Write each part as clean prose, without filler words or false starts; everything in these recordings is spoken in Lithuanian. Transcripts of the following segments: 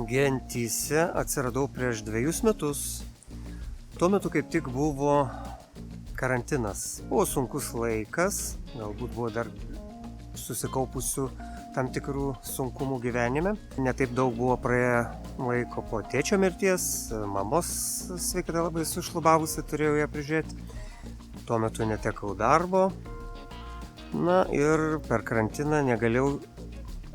gentyse atsiradau prieš 2 metus. Tuo metu kaip tik buvo karantinas. Buvo sunkus laikas, galbūt buvo dar susikaupusių tam tikrų sunkumų gyvenime. Netaip daug buvo praėję laiko po tėčio mirties, mamos sveikata labai sušlubavusi, turėjau ją prižiūrėti. Tuo metu netekau darbo. Na ir per karantiną negalėjau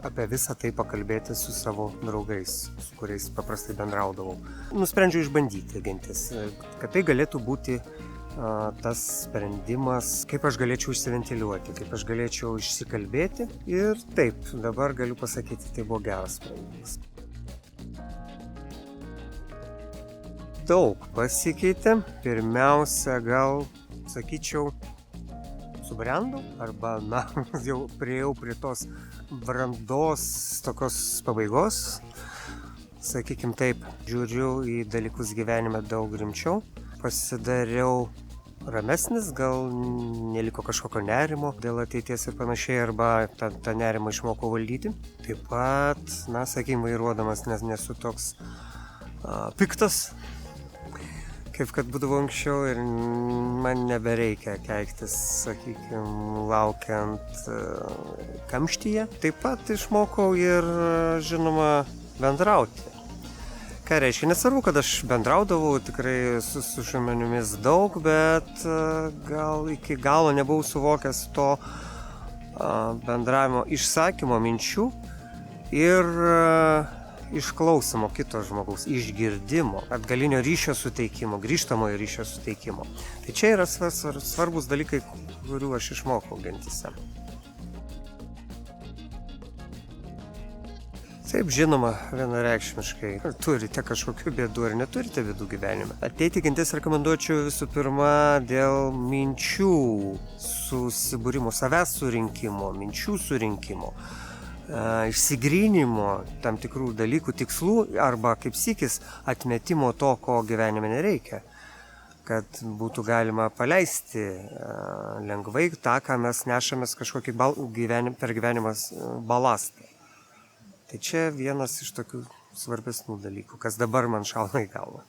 apie visą tai pakalbėti su savo draugais, su kuriais paprastai bendraudavau. Nusprendžiau išbandyti gentis, kad tai galėtų būti tas sprendimas, kaip aš galėčiau išsiventiliuoti, kaip aš galėčiau išsikalbėti. Ir taip, dabar galiu pasakyti, tai buvo geras sprendimas. Daug pasikeitė. Pirmiausia, gal, sakyčiau, subrendau, arba, jau priėjau prie tos brandos tokios pabaigos. Sakykim taip, žiūriu į dalykus gyvenime daug rimčiau. Pasidariau ramesnis, gal neliko kažkokio nerimo dėl ateities ir panašiai, arba tą nerimą išmokau valdyti. Taip pat, sakykim, vairuodamas, nes nesu toks piktas, kaip kad būdavo anksčiau, ir man nebereikia keiktis, sakykim, laukiant kamštyje. Taip pat išmokau ir, žinoma, bendrauti. Ką reiškia? Nesvarbu, kad aš bendraudavau tikrai su žmonėmis daug, bet gal iki galo nebuvau suvokęs to bendravimo, išsakymo minčių ir išklausimo kito žmogaus, išgirdimo, atgalinio ryšio suteikimo, grįžtamojo ryšio suteikimo. Tai čia yra svarbus dalykai, kurių aš išmokau gentyse. Taip, žinoma, vienareikšmiškai. Turite kažkokių bėdų ar neturite bėdų gyvenime. Ateiti gentis rekomenduočiau visų pirma dėl minčių susibūrimo, savęs surinkimo, minčių surinkimo, išsigrynimo tam tikrų dalykų, tikslų arba kaip sykis atmetimo to, ko gyvenime nereikia. Kad būtų galima paleisti lengvai tą, ką mes nešamės kažkokį per gyvenimas balastą. Tai čia vienas iš tokių svarbesnių dalykų, kas dabar man šauna į galvą.